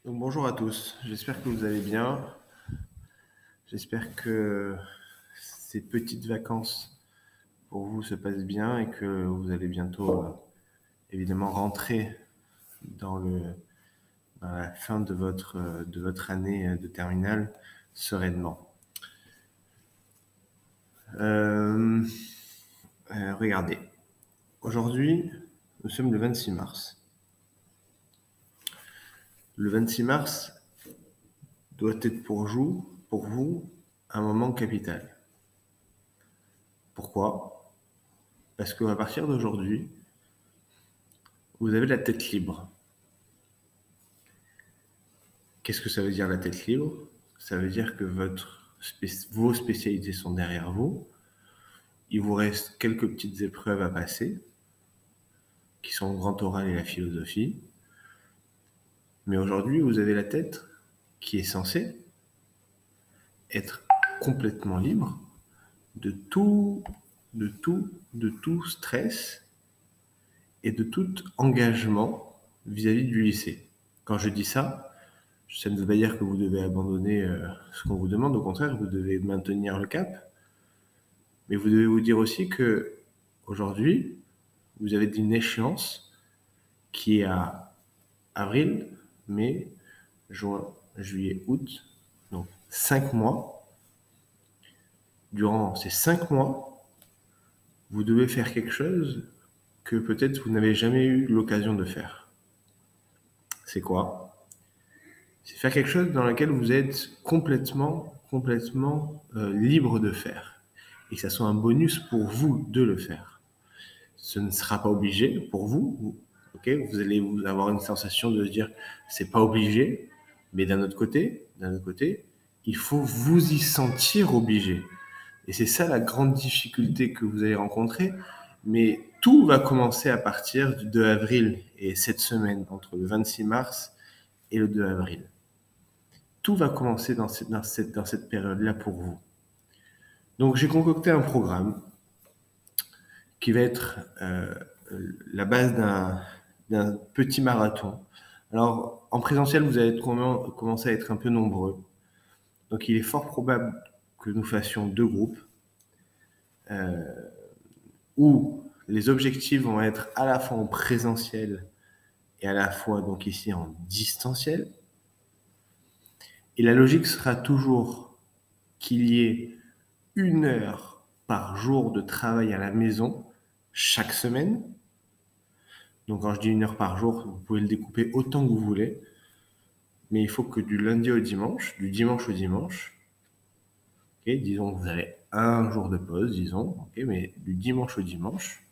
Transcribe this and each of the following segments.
Donc, bonjour à tous, j'espère que vous allez bien. J'espère que ces petites vacances pour vous se passent bien et que vous allez bientôt évidemment rentrer dans, dans la fin de votre année de terminale sereinement. Euh, Regardez, aujourd'hui nous sommes le 26 mars. Le 26 mars doit être pour vous un moment capital. Pourquoi? Parce qu'à partir d'aujourd'hui, vous avez la tête libre. Qu'est-ce que ça veut dire la tête libre? Ça veut dire que vos spécialités sont derrière vous. Il vous reste quelques petites épreuves à passer, qui sont le grand oral et la philosophie. Mais aujourd'hui, vous avez la tête qui est censée être complètement libre de tout stress et de tout engagement vis-à-vis du lycée. Quand je dis ça ne veut pas dire que vous devez abandonner ce qu'on vous demande. Au contraire, vous devez maintenir le cap. Mais vous devez vous dire aussi que aujourd'hui, vous avez une échéance qui est à avril, mai, juin, juillet, août. Donc 5 mois. Durant ces 5 mois, vous devez faire quelque chose que peut-être vous n'avez jamais eu l'occasion de faire. C'est quoi? C'est faire quelque chose dans lequel vous êtes complètement libre de faire. Et que ça soit un bonus pour vous de le faire. Ce ne sera pas obligé pour vous. Ok, vous allez avoir une sensation de se dire c'est pas obligé, mais d'un autre côté, il faut vous y sentir obligé. Et c'est ça la grande difficulté que vous allez rencontrer. Mais tout va commencer à partir du 2 avril et cette semaine, entre le 26 mars et le 2 avril. Tout va commencer dans cette période-là pour vous. Donc j'ai concocté un programme qui va être la base d'un petit marathon. Alors, en présentiel, vous allez commencer à être un peu nombreux. Donc, il est fort probable que nous fassions 2 groupes où les objectifs vont être à la fois en présentiel et à la fois, donc ici, en distanciel. Et la logique sera toujours qu'il y ait 1 heure par jour de travail à la maison chaque semaine. Donc, quand je dis 1 heure par jour, vous pouvez le découper autant que vous voulez. Mais il faut que du lundi au dimanche, du dimanche au dimanche, okay, disons que vous avez un jour de pause, disons, okay, mais du dimanche au dimanche,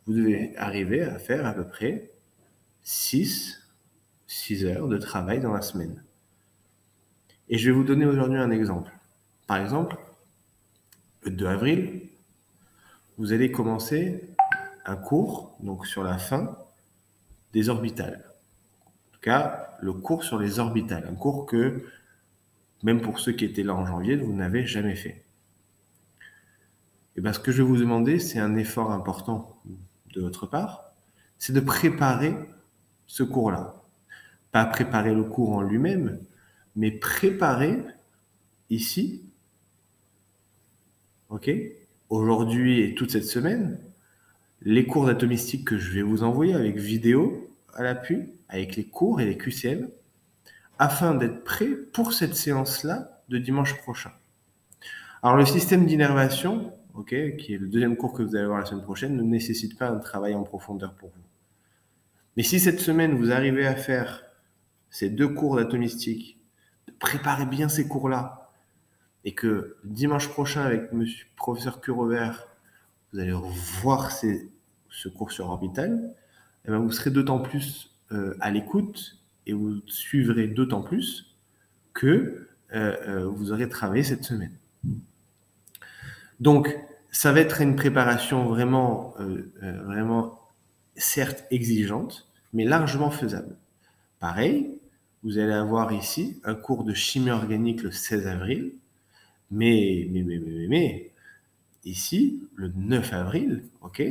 vous devez arriver à faire à peu près 6 heures de travail dans la semaine. Et je vais vous donner aujourd'hui un exemple. Par exemple, le 2 avril, vous allez commencer un cours donc sur la fin des orbitales. En tout cas, le cours sur les orbitales, un cours que, même pour ceux qui étaient là en janvier, vous n'avez jamais fait. Et bien, ce que je vais vous demander, c'est un effort important de votre part, c'est de préparer ce cours-là. Pas préparer le cours en lui-même, mais préparer ici, ok, aujourd'hui et toute cette semaine, les cours d'atomistique que je vais vous envoyer avec vidéo à l'appui, avec les cours et les QCM, afin d'être prêt pour cette séance-là de dimanche prochain. Alors, le système d'innervation, okay, qui est le deuxième cours que vous allez voir la semaine prochaine, ne nécessite pas un travail en profondeur pour vous. Mais si cette semaine, vous arrivez à faire ces 2 cours d'atomistique, de préparer bien ces cours-là, et que dimanche prochain, avec monsieur professeur Curovert, vous allez voir ce cours sur orbital, eh bien, vous serez d'autant plus à l'écoute et vous suivrez d'autant plus que vous aurez travaillé cette semaine. Donc, ça va être une préparation vraiment, certes exigeante, mais largement faisable. Pareil, vous allez avoir ici un cours de chimie organique le 16 avril, mais ici, le 9 avril, ok,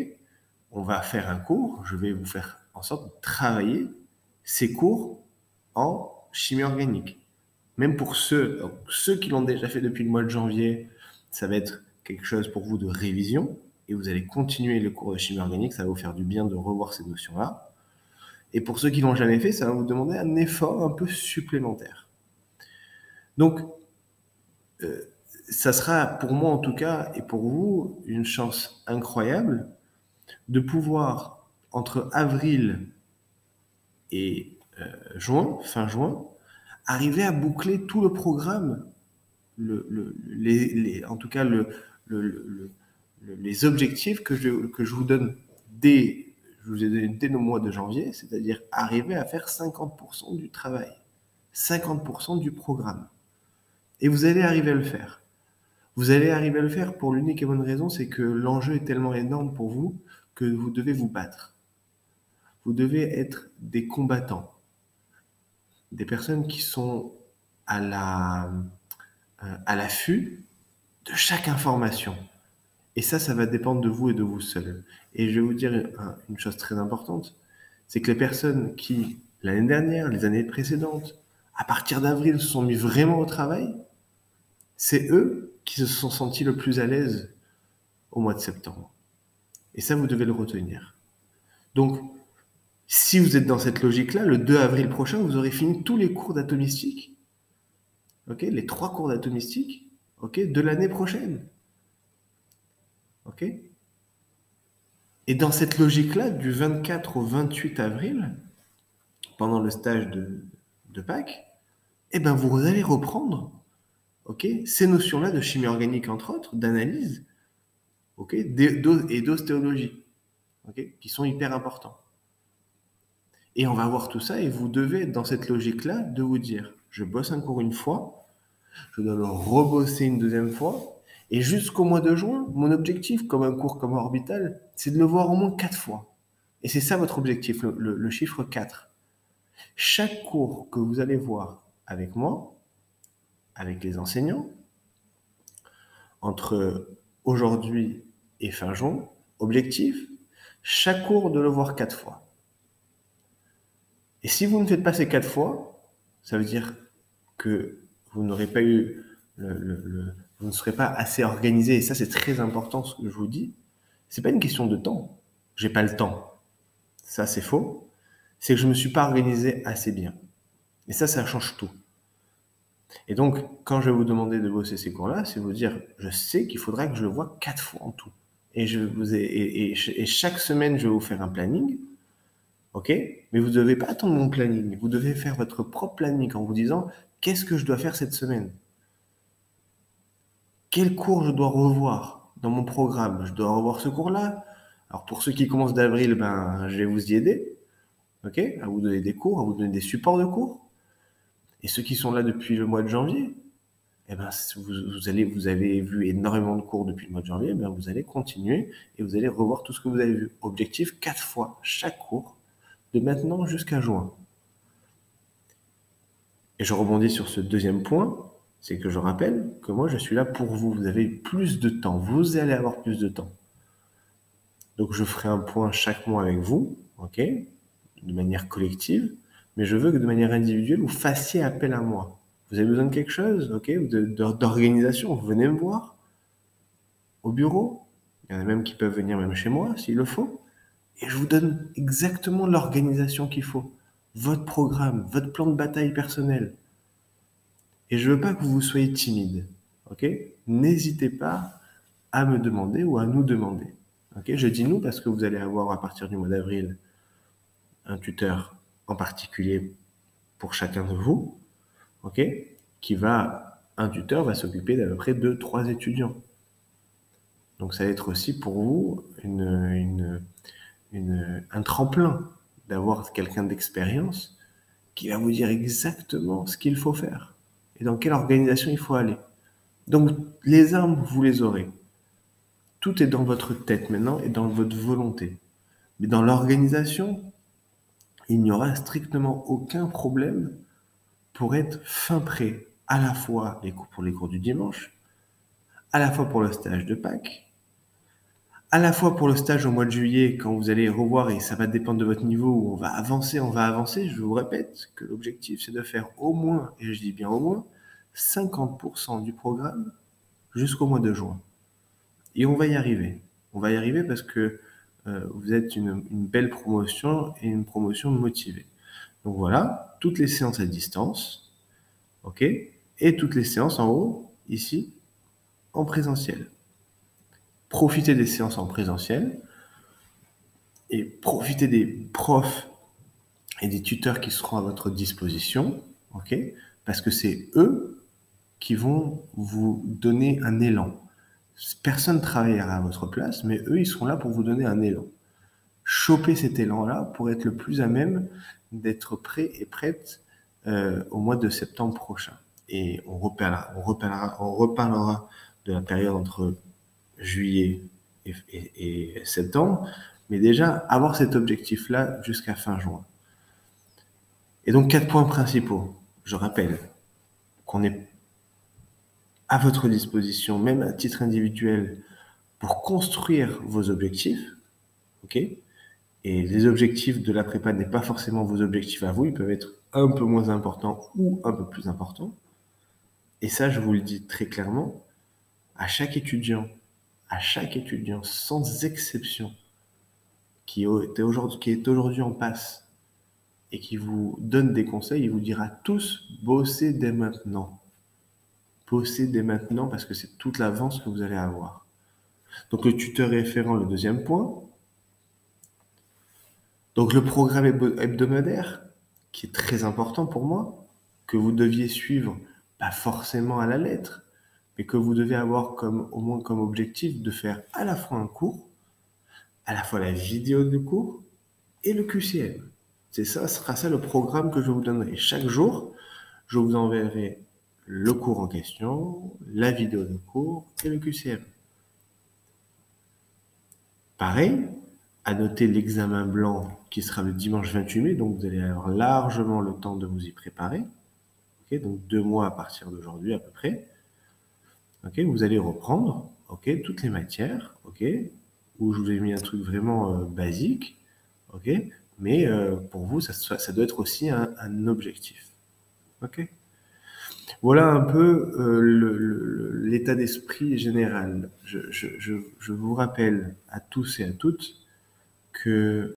on va faire un cours, je vais vous faire en sorte de travailler ces cours en chimie organique. Même pour ceux qui l'ont déjà fait depuis le mois de janvier, ça va être quelque chose pour vous de révision et vous allez continuer le cours de chimie organique, ça va vous faire du bien de revoir ces notions-là. Et pour ceux qui l'ont jamais fait, ça va vous demander un effort un peu supplémentaire. Donc, ça sera pour moi en tout cas et pour vous une chance incroyable de pouvoir entre avril et juin, fin juin, arriver à boucler tout le programme, en tout cas les objectifs que je vous donne je vous ai donné dès le mois de janvier, c'est-à-dire arriver à faire 50% du travail, 50% du programme. Et vous allez arriver à le faire. Vous allez arriver à le faire pour l'unique et bonne raison, c'est que l'enjeu est tellement énorme pour vous que vous devez vous battre. Vous devez être des combattants, des personnes qui sont à l'affût de chaque information. Et ça va dépendre de vous et de vous seul. Et je vais vous dire une chose très importante, c'est que les personnes qui, l'année dernière, les années précédentes, à partir d'avril, se sont mis vraiment au travail, c'est eux qui se sont sentis le plus à l'aise au mois de septembre. Et ça, vous devez le retenir. Donc, si vous êtes dans cette logique-là, le 2 avril prochain, vous aurez fini tous les cours d'atomistique, okay, les 3 cours d'atomistique, okay, de l'année prochaine. Okay. Et dans cette logique-là, du 24 au 28 avril, pendant le stage de Pâques, eh ben vous allez reprendre ces notions-là de chimie organique, entre autres, d'analyse, et d'ostéologie, qui sont hyper importants. Et on va voir tout ça, et vous devez être dans cette logique-là de vous dire, je bosse un cours une fois, je dois le rebosser une deuxième fois, et jusqu'au mois de juin, mon objectif, comme un cours comme Orbital, c'est de le voir au moins 4 fois. Et c'est ça votre objectif, le chiffre 4. Chaque cours que vous allez voir avec moi, avec les enseignants, entre aujourd'hui et fin juin, objectif, chaque cours de le voir 4 fois. Et si vous ne faites pas ces 4 fois, ça veut dire que vous n'aurez pas eu vous ne serez pas assez organisé. Et ça, c'est très important ce que je vous dis. C'est pas une question de temps. J'ai pas le temps. Ça, c'est faux. C'est que je me suis pas organisé assez bien. Et ça change tout. Et donc, quand je vais vous demander de bosser ces cours-là, c'est vous dire, je sais qu'il faudra que je le voie 4 fois en tout. Et chaque semaine, je vais vous faire un planning. OK? Mais vous ne devez pas attendre mon planning. Vous devez faire votre propre planning en vous disant, qu'est-ce que je dois faire cette semaine? Quel cours je dois revoir dans mon programme? Je dois revoir ce cours-là. Alors, pour ceux qui commencent d'avril, je vais vous y aider. OK? À vous donner des cours, à vous donner des supports de cours. Et ceux qui sont là depuis le mois de janvier, eh ben, vous avez vu énormément de cours depuis le mois de janvier, eh ben, vous allez continuer et vous allez revoir tout ce que vous avez vu. Objectif, 4 fois chaque cours, de maintenant jusqu'à juin. Et je rebondis sur ce deuxième point, c'est que je rappelle que moi, je suis là pour vous. Vous avez plus de temps, vous allez avoir plus de temps. Donc, je ferai un point chaque mois avec vous, OK, de manière collective, mais je veux que de manière individuelle, vous fassiez appel à moi. Vous avez besoin de quelque chose, OK, d'organisation, vous venez me voir au bureau. Il y en a même qui peuvent venir même chez moi s'il le faut. Et je vous donne exactement l'organisation qu'il faut. Votre programme, votre plan de bataille personnel. Et je veux pas que vous soyez timide. OK? N'hésitez pas à me demander ou à nous demander. OK? Je dis nous parce que vous allez avoir à partir du mois d'avril un tuteur en particulier pour chacun de vous. OK? Un tuteur va s'occuper d'à peu près 2-3 étudiants. Donc ça va être aussi pour vous un tremplin d'avoir quelqu'un d'expérience qui va vous dire exactement ce qu'il faut faire et dans quelle organisation il faut aller. Donc les armes, vous les aurez. Tout est dans votre tête maintenant et dans votre volonté. Mais dans l'organisation, il n'y aura strictement aucun problème pour être fin prêt à la fois pour les cours du dimanche, à la fois pour le stage de Pâques, À la fois pour le stage au mois de juillet, quand vous allez revoir, et ça va dépendre de votre niveau, où on va avancer. Je vous répète que l'objectif, c'est de faire au moins, et je dis bien au moins, 50% du programme jusqu'au mois de juin. Et on va y arriver. On va y arriver parce que vous êtes une belle promotion et une promotion motivée. Donc voilà, toutes les séances à distance, ok, et toutes les séances en haut, ici, en présentiel. Profitez des séances en présentiel et profitez des profs et des tuteurs qui seront à votre disposition, ok, parce que c'est eux qui vont vous donner un élan. Personne ne travaillera à votre place, mais eux, ils seront là pour vous donner un élan. Choper cet élan-là pour être le plus à même d'être prêt et prête au mois de septembre prochain. Et on reparlera de la période entre juillet et septembre, mais déjà avoir cet objectif-là jusqu'à fin juin. Et donc 4 points principaux. Je rappelle qu'on est à votre disposition, même à titre individuel, pour construire vos objectifs, ok? Et les objectifs de la prépa n'est pas forcément vos objectifs à vous, ils peuvent être un peu moins importants ou un peu plus importants. Et ça, je vous le dis très clairement, à chaque étudiant, sans exception, qui est aujourd'hui en passe et qui vous donne des conseils, il vous dira tous, bossez dès maintenant. Bossez dès maintenant parce que c'est toute l'avance que vous allez avoir. Donc le tuteur référent, le deuxième point. Donc le programme hebdomadaire, qui est très important pour moi, que vous deviez suivre, pas forcément à la lettre, mais que vous devez avoir au moins comme objectif de faire à la fois un cours, à la fois la vidéo du cours et le QCM. Ce sera ça le programme que je vous donnerai. Chaque jour, je vous enverrai le cours en question, la vidéo de cours et le QCM. Pareil, à noter l'examen blanc qui sera le dimanche 28 mai, donc vous allez avoir largement le temps de vous y préparer. Okay, donc 2 mois à partir d'aujourd'hui à peu près. Okay, vous allez reprendre toutes les matières, où je vous ai mis un truc vraiment basique, mais pour vous, ça doit être aussi un objectif. Voilà un peu l'état d'esprit général. Je vous rappelle à tous et à toutes que